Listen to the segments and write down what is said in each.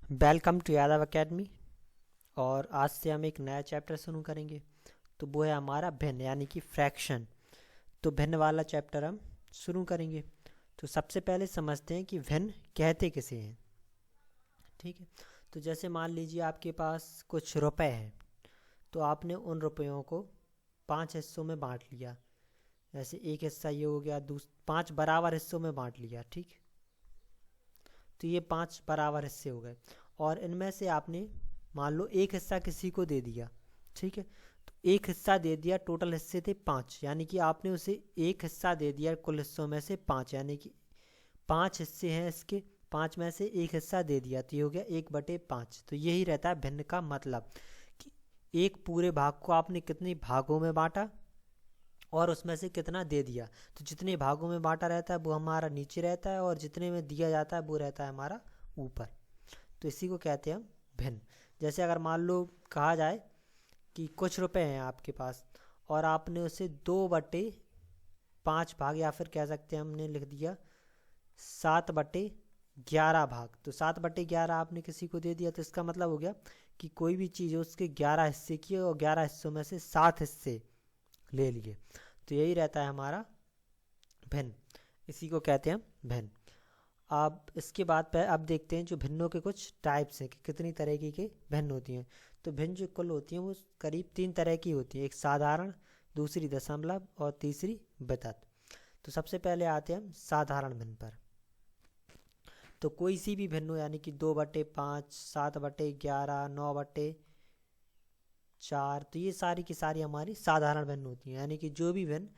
Welcome to Yadav academy. और आज से हम एक नया चैप्टर शुरू करेंगे। तो वो है हमारा भिन्न यानी कि फ्रैक्शन। तो भिन्न वाला चैप्टर हम शुरू करेंगे। तो सबसे पहले समझते हैं कि भिन्न कहते किसे हैं। ठीक है। तो जैसे मान लीजिए आपके पास कुछ रुपए हैं, तो आपने उन रुपयों को 5 हिस्सों में बांट लिया। जैसे एक हिस्सा ये हो गया, 5 बराबर हिस्सों में बांट लिया। ठीक। तो ये 5 बराबर हिस्से हो गए और इनमें से आपने मान लो एक हिस्सा किसी को दे दिया। ठीक है। तो एक हिस्सा दे दिया, टोटल हिस्से थे 5, यानी कि आपने उसे एक हिस्सा दे दिया कुल हिस्सों में से 5, यानी कि 5 हिस्से हैं इसके, 5 में से एक हिस्सा दे दिया, तो ये हो गया 1/5। तो यही रहता है भिन्न का मतलब कि एक पूरे भाग को आपने कितने भागों में बांटा और उसमें से कितना दे दिया। तो जितने भागों में बांटा रहता है वो हमारा नीचे रहता है और जितने में दिया जाता है वो रहता है हमारा ऊपर। तो इसी को कहते हैं हम भिन्न। जैसे अगर मान लो कहा जाए कि कुछ रुपए हैं आपके पास और आपने उसे 2/5 भाग, या फिर कह सकते हैं हमने लिख दिया 7/11 भाग। तो 7/11 आपने किसी को दे दिया, तो इसका मतलब हो गया कि कोई भी चीज़ उसके 11 हिस्से की और 11 हिस्सों में से 7 हिस्से ले लिए। तो यही रहता है हमारा भिन्न। इसी को कहते हैं हम भिन्न। अब इसके बाद पे अब देखते हैं जो भिन्नों के कुछ टाइप्स हैं कि कितनी तरह की भिन्न होती हैं। तो भिन्न जो कुल होती हैं वो करीब 3 तरह की होती हैं, एक साधारण, दूसरी दशमलव और तीसरी वितत। तो सबसे पहले आते हैं हम साधारण भिन्न पर। तो कोई सी भी भिन्न हो, यानी कि 2/5, 7/11, 9/4, तो ये सारी की सारी हमारी साधारण भिन्न होती हैं। यानी कि जो भी भिन्न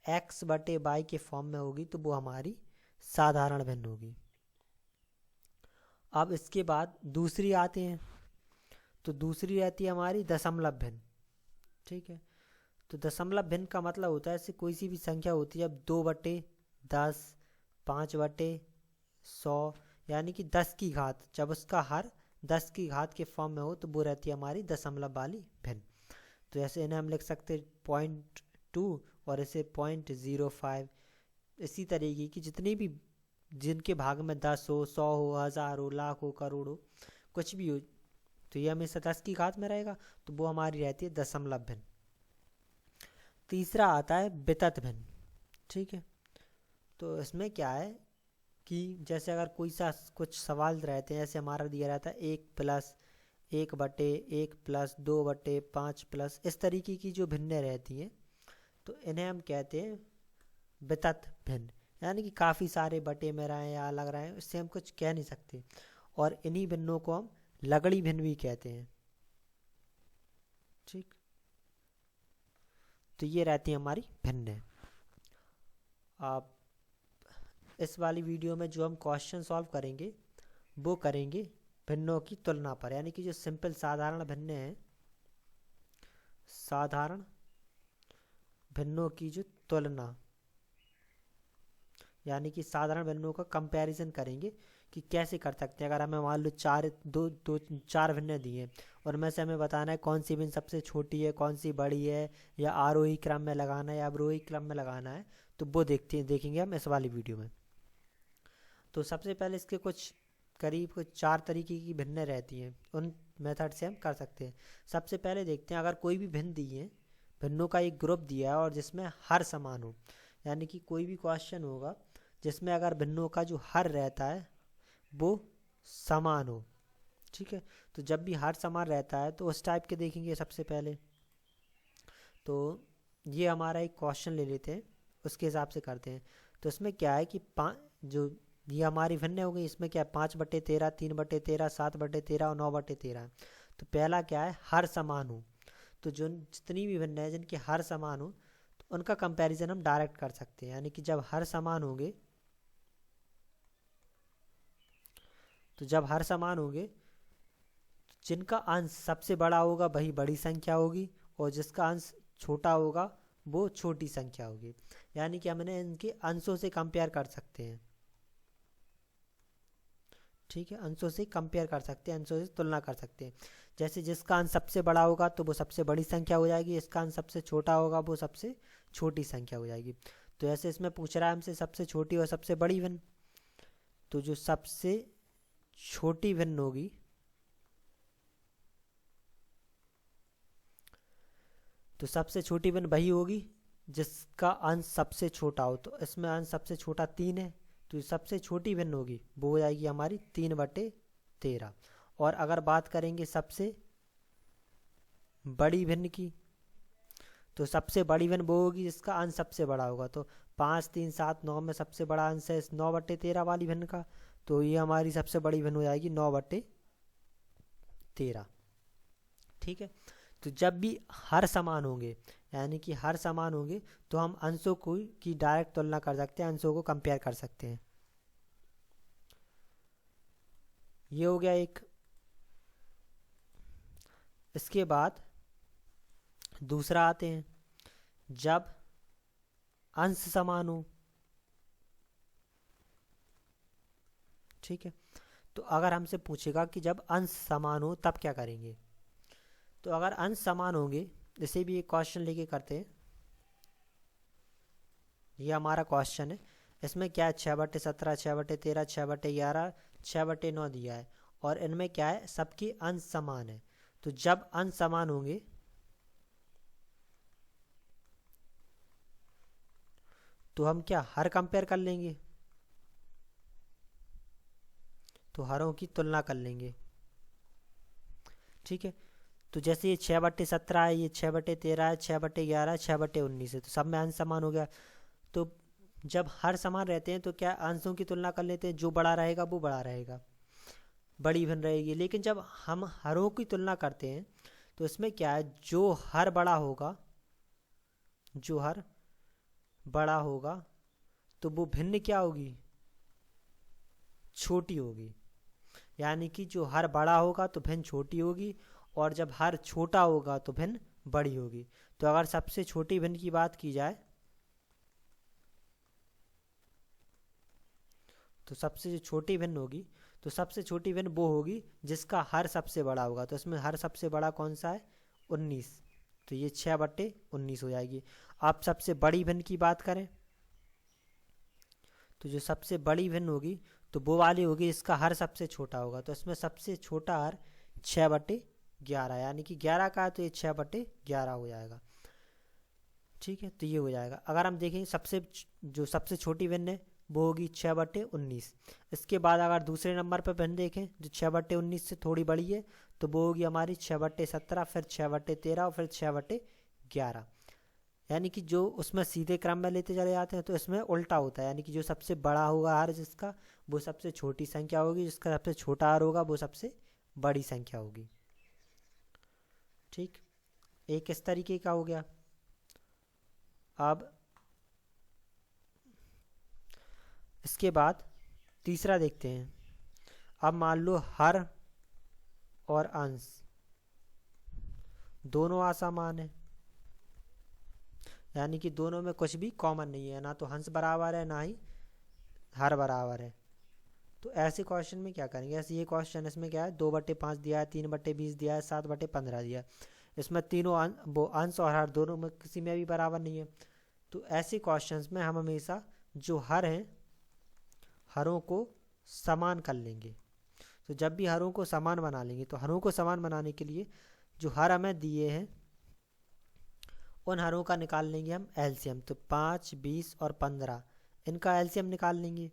x/y के फॉर्म में होगी तो वो हमारी साधारण भिन्न होगी। अब इसके बाद दूसरी आते हैं। तो दूसरी रहती है हमारी दशमलव भिन्न। ठीक है। तो दशमलव भिन्न का मतलब होता है ऐसे कोई सी भी संख्या होती है, अब 2/10, 5/100, यानी कि 10 की घात, जब उसका हर 10 की घात के फॉर्म में हो तो वो रहती है हमारी दशमलव वाली भिन्न। तो ऐसे इन्हें हम लिख सकते हैं 0.2 और इसे 0.05। इसी तरीके की जितनी भी जिनके भाग में 10 हो, 100 हो, 1000 हो, लाख हो, करोड़ हो, कुछ भी हो, तो ये हमेशा 10 की घात में रहेगा, तो वो हमारी रहती है दशमलव भिन्न। तीसरा आता है वितत भिन्न। ठीक है। तो इसमें क्या है कि जैसे अगर कोई सा कुछ सवाल रहते हैं, ऐसे हमारा दिया रहता है 1+1/1+2/5+, इस तरीके की जो भिन्नें रहती हैं तो इन्हें हम कहते हैं वितत भिन्न। यानी कि काफ़ी सारे बटे में रहे या अलग रहे, इससे हम कुछ कह नहीं सकते। और इन्हीं भिन्नों को हम लगड़ी भिन्न भी कहते हैं। ठीक। तो ये रहती है हमारी भिन्न। आप इस वाली वीडियो में जो हम क्वेश्चन सॉल्व करेंगे वो करेंगे भिन्नों की तुलना पर, यानी कि जो सिंपल साधारण भिन्न हैं, साधारण भिन्नों की जो तुलना, यानी कि साधारण भिन्नों का कंपैरिजन करेंगे कि कैसे कर सकते हैं। अगर हमें मान लो चार भिन्न दिए हैं और में से हमें बताना है कौन सी भिन्न सबसे छोटी है, कौन सी बड़ी है, या आरोही क्रम में लगाना है या अवरोही क्रम में लगाना है, तो वो देखेंगे हम इस वाली वीडियो में। तो सबसे पहले इसके कुछ 4 तरीके की भिन्न रहती हैं, उन मेथड से हम कर सकते हैं। सबसे पहले देखते हैं, अगर कोई भी भिन्न दी है, भिन्नों का एक ग्रुप दिया है और जिसमें हर समान हो, यानी कि कोई भी क्वेश्चन होगा जिसमें अगर भिन्नों का जो हर रहता है वो समान हो। ठीक है। तो जब भी हर समान रहता है तो उस टाइप के देखेंगे सबसे पहले। तो ये हमारा एक क्वेश्चन ले लेते हैं, उसके हिसाब से करते हैं। तो इसमें क्या है कि जो ये हमारी भिन्न हो गई, इसमें क्या है 5/13, 3/13, 7/13 और 9/13। तो पहला क्या है, हर समान हो। तो जो जितनी भी भिन्न है जिनके हर समान हो तो उनका कंपैरिजन हम डायरेक्ट कर सकते हैं। यानी कि जब हर समान होंगे, तो जब हर समान होंगे जिनका अंश सबसे बड़ा होगा वही बड़ी संख्या होगी और जिसका अंश छोटा होगा वो छोटी संख्या होगी। यानी कि हमने इनके अंशों से कंपेयर कर सकते हैं। ठीक है। अंशों से कंपेयर कर सकते हैं, अंशों से तुलना कर सकते हैं। जैसे जिसका अंश सबसे बड़ा होगा तो वो सबसे बड़ी संख्या हो जाएगी, इसका अंश सबसे छोटा होगा वो सबसे छोटी संख्या हो जाएगी। तो ऐसे इसमें पूछ रहा है हमसे सबसे छोटी और सबसे बड़ी भिन्न। तो जो सबसे छोटी भिन्न होगी तो सबसे छोटी भिन्न वही होगी जिसका अंश सबसे छोटा हो। तो इसमें अंश सबसे छोटा 3 है, तो सबसे छोटी भिन्न होगी वो हो जाएगी हमारी 3/13। और अगर बात करेंगे सबसे बड़ी भिन्न की, तो सबसे बड़ी भिन्न वो होगी जिसका अंश सबसे बड़ा होगा। तो 5, 3, 7, 9 में सबसे बड़ा अंश है इस 9/13 वाली भिन्न का, तो ये हमारी सबसे बड़ी भिन्न हो जाएगी 9/13। ठीक है। तो जब भी हर समान होंगे, यानी कि हर समान होंगे, तो हम अंशों को की डायरेक्ट तुलना कर सकते हैं, अंशों को कंपेयर कर सकते हैं। ये हो गया एक। इसके बाद दूसरा आते हैं, जब अंश समान हो। ठीक है। तो अगर हमसे पूछेगा कि जब अंश समान हो तब क्या करेंगे, तो अगर अंश समान होंगे, जैसे भी एक क्वेश्चन लेके करते हैं, ये हमारा क्वेश्चन है, इसमें क्या है 6/17, 6/13, 6/11, 6/9 दिया है, और इनमें क्या है सबके अंश समान है। तो जब अंश समान होंगे तो हम क्या हर कंपेयर कर लेंगे, तो हरों की तुलना कर लेंगे। ठीक है। तो जैसे ये 6/17 है, ये 6/13 है, 6/11, 6/19 है, तो सब में अंश समान हो गया। तो जब हर समान रहते हैं तो क्या अंशों की तुलना कर लेते हैं, जो बड़ा रहेगा वो बड़ा रहेगा, बड़ी भिन्न रहेगी। लेकिन जब हम हरों की तुलना करते हैं तो इसमें क्या है, जो हर बड़ा होगा, जो हर बड़ा होगा तो वो भिन्न क्या होगी, छोटी होगी। यानी कि जो हर बड़ा होगा तो भिन्न छोटी होगी, और जब हर छोटा होगा तो भिन्न बड़ी होगी। तो अगर सबसे छोटी भिन्न की बात की जाए, तो सबसे जो छोटी भिन्न होगी, तो सबसे छोटी भिन्न वो होगी जिसका हर सबसे बड़ा होगा। तो इसमें हर सबसे बड़ा कौन सा है, 19, तो ये 6/19 हो जाएगी। आप सबसे बड़ी भिन्न की बात करें, तो जो सबसे बड़ी भिन्न होगी तो वो वाली होगी जिसका हर सबसे छोटा होगा। तो इसमें सबसे छोटा हर 6/11, यानी कि 11 का है तो ये 6/11 हो जाएगा। ठीक है। तो ये हो जाएगा। अगर हम देखें जो सबसे छोटी भिन्न है वो होगी 6/19। इसके बाद अगर दूसरे नंबर पर भिन्न देखें जो 6/19 से थोड़ी बड़ी है, तो वो होगी हमारी 6/17, फिर 6/13 और फिर 6/11। यानी कि जो उसमें सीधे क्रम में लेते चले जाते हैं तो इसमें उल्टा होता है, यानी कि जो सबसे बड़ा होगा हार जिसका, वो सबसे छोटी संख्या होगी, जिसका सबसे छोटा हार होगा वो सबसे बड़ी संख्या होगी। ठीक, एक इस तरीके का हो गया। अब इसके बाद तीसरा देखते हैं। अब मान लो हर और अंश दोनों असमान है, यानी कि दोनों में कुछ भी कॉमन नहीं है, ना तो अंश बराबर है ना ही हर बराबर है। तो ऐसे क्वेश्चन में क्या करेंगे, ऐसे ये क्वेश्चन, इसमें क्या है 2/5 दिया है, 3/20 दिया है, 7/15 दिया है, इसमें तीनों वो अंश और हर दोनों में किसी में भी बराबर नहीं है। तो ऐसे क्वेश्चंस में हम हमेशा जो हर हैं हरों को समान कर लेंगे। तो जब भी हरों को समान बना लेंगे, तो हरों को समान बनाने के लिए जो हर हमें दिए हैं उन हरों का निकाल लेंगे हम एलसीएम। तो 5, 20 और 15 इनका एलसीएम निकाल लेंगे।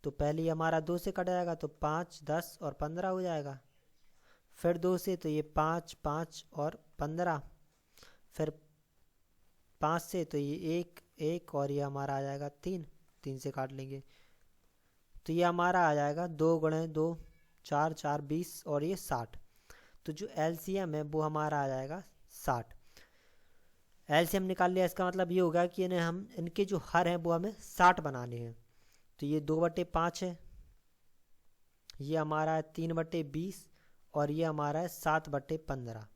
तो पहले हमारा 2 से कट जाएगा, तो 5, 10 और 15 हो जाएगा। फिर 2 से तो ये 5, 5 और 15, फिर 5 से तो ये 1, 1 और ये हमारा आ जाएगा 3, 3 से काट लेंगे तो ये हमारा आ जाएगा 2 × 2 4, 4 20 और ये 60। तो जो एलसीएम है वो हमारा आ जाएगा 60। एलसीएम निकाल लिया, इसका मतलब ये होगा कि इन्हें हम इनके जो हर हैं वो हमें 60 बनाने हैं। तो ये 2/5 है, ये हमारा है 3/20 और ये हमारा है 7/15।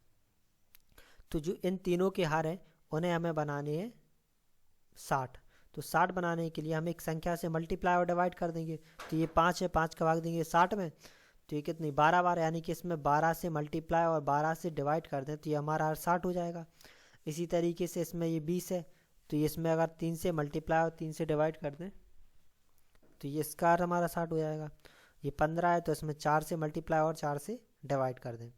तो जो इन तीनों के हर हैं उन्हें हमें बनाने हैं 60। तो 60 बनाने के लिए हम एक संख्या से मल्टीप्लाई और डिवाइड कर देंगे। तो ये 5 है, 5 का भाग देंगे 60 में, तो ये कितनी 12 बार, यानी कि इसमें 12 से मल्टीप्लाई और 12 से डिवाइड कर दें तो ये हमारा हर 60 हो जाएगा। इसी तरीके से इसमें ये 20 है, तो ये इसमें अगर 3 से मल्टीप्लाई और 3 से डिवाइड कर दें तो ये इसका हर हमारा 60 हो जाएगा। ये 15 है, तो इसमें 4 से मल्टीप्लाई और 4 से डिवाइड कर दें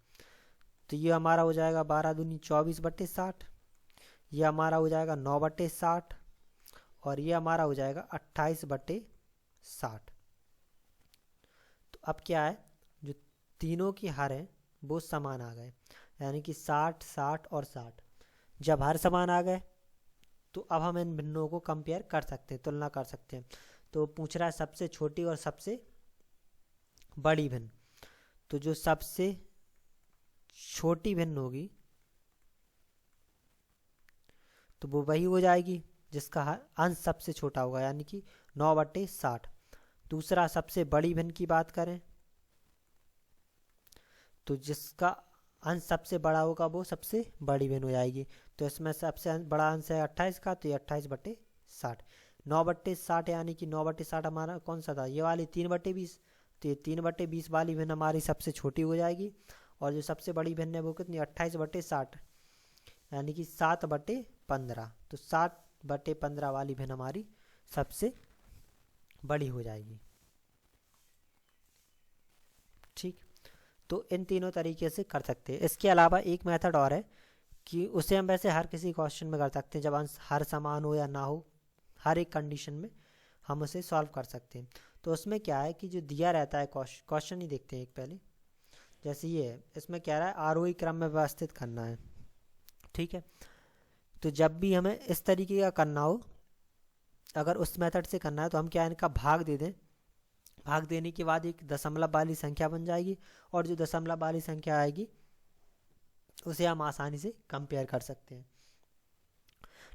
तो ये हमारा हो जाएगा 12 दूनी 24/60। ये हमारा हो जाएगा 9/60 और ये हमारा हो जाएगा 28/60। तो अब क्या है, जो तीनों की हर हैं वो समान आ गए, यानी कि 60, 60 और 60। जब हर समान आ गए तो अब हम इन भिन्नों को कंपेयर कर सकते हैं, तुलना कर सकते हैं। तो पूछ रहा है सबसे छोटी और सबसे बड़ी भिन्न। तो जो सबसे छोटी भिन्न होगी तो वो वही हो जाएगी जिसका अंश सबसे छोटा होगा, यानी कि 9/60। दूसरा सबसे बड़ी भिन्न की बात करें तो जिसका अंश सबसे बड़ा होगा वो सबसे बड़ी भिन्न हो जाएगी। तो इसमें सबसे बड़ा अंश है 28 का, तो ये 28/60। 9/60 यानी कि 9/60 हमारा कौन सा था, ये वाली 3/20। तो ये 3/20 वाली भिन्न हमारी सबसे छोटी हो जाएगी। और जो सबसे बड़ी भिन्न है वो कितनी, 28/60 यानी कि 7/15। तो 7/15 वाली भिन्न हमारी सबसे बड़ी हो जाएगी। ठीक, तो इन तीनों तरीके से कर सकते हैं। इसके अलावा एक मेथड और है कि उसे हम वैसे हर किसी क्वेश्चन में कर सकते हैं, जब अंश हर समान हो या ना हो, हर एक कंडीशन में हम उसे सॉल्व कर सकते हैं। तो उसमें क्या है कि जो दिया रहता है क्वेश्चन ही देखते हैं एक पहले। जैसे ये है, इसमें क्या रहा है, आरोही क्रम में व्यवस्थित करना है। ठीक है, तो जब भी हमें इस तरीके का करना हो, अगर उस मेथड से करना है तो हम क्या, इनका भाग दे दें। भाग देने के बाद एक दशमलव वाली संख्या बन जाएगी, और जो दशमलव वाली संख्या आएगी उसे हम आसानी से कंपेयर कर सकते हैं।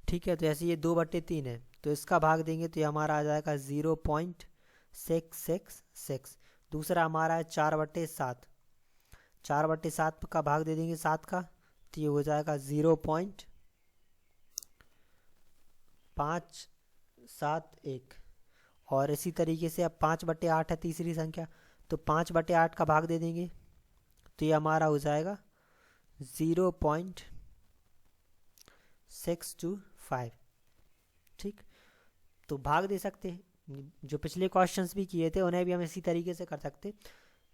ठीक है, तो ऐसे ये 2/3 है, तो इसका भाग देंगे तो ये हमारा आ जाएगा 0.666। दूसरा हमारा है 4/7। 4/7 का भाग दे देंगे 7 का, तो ये हो जाएगा 0.571। और इसी तरीके से अब 5/8 है तीसरी संख्या, तो 5/8 का भाग दे देंगे तो ये हमारा हो जाएगा 0.625। ठीक, तो भाग दे सकते हैं। जो पिछले क्वेश्चंस भी किए थे उन्हें भी हम इसी तरीके से कर सकते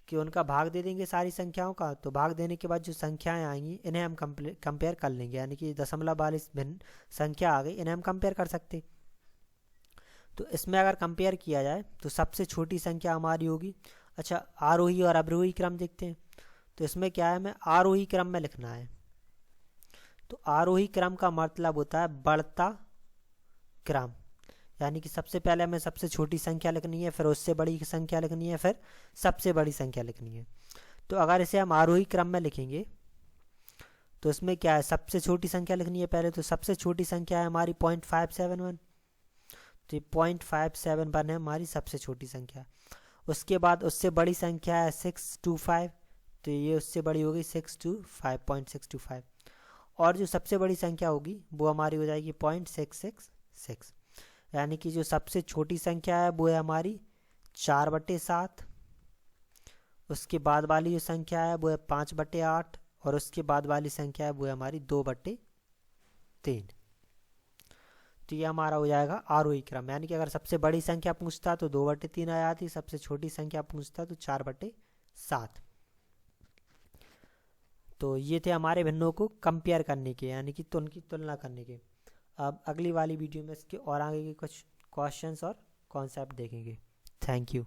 कि उनका भाग दे देंगे सारी संख्याओं का, तो भाग देने के बाद जो संख्याएं आएंगी इन्हें हम कंपेयर कर लेंगे, यानी कि दशमलव वाली भिन्न संख्या आ गई, इन्हें हम कंपेयर कर सकते। तो इसमें अगर कंपेयर किया जाए तो सबसे छोटी संख्या हमारी होगी, अच्छा आरोही और अवरोही क्रम देखते हैं। तो इसमें क्या है, हमें आरोही क्रम में लिखना है। तो आरोही क्रम का मतलब होता है बढ़ता क्रम, यानी कि सबसे पहले हमें सबसे छोटी संख्या लिखनी है, फिर उससे बड़ी संख्या लिखनी है, फिर सबसे बड़ी संख्या लिखनी है। तो अगर इसे हम आरोही क्रम में लिखेंगे तो इसमें क्या है, सबसे छोटी संख्या लिखनी है पहले। तो सबसे छोटी संख्या है हमारी 0.571, तो 0.571 है हमारी सबसे छोटी संख्या। उसके बाद उससे बड़ी संख्या है 625, तो ये उससे बड़ी होगी 625.625। और जो सबसे बड़ी संख्या होगी वो हमारी हो जाएगी 0.666, यानी कि जो सबसे छोटी संख्या है वो है हमारी 4/7। उसके बाद वाली जो संख्या है वो है 5/8, और उसके बाद वाली संख्या है वो है हमारी 2/3। तो ये हमारा हो जाएगा आरोही क्रम, यानी कि अगर सबसे बड़ी संख्या पूछता तो 2/3 आ जाती, सबसे छोटी संख्या पूछता तो 4/7। तो ये थे हमारे भिन्नों को कंपेयर करने के, यानी कि उनकी तुलना करने के। अब अगली वाली वीडियो में इसके और आगे के कुछ क्वेश्चंस और कॉन्सेप्ट देखेंगे। Thank you.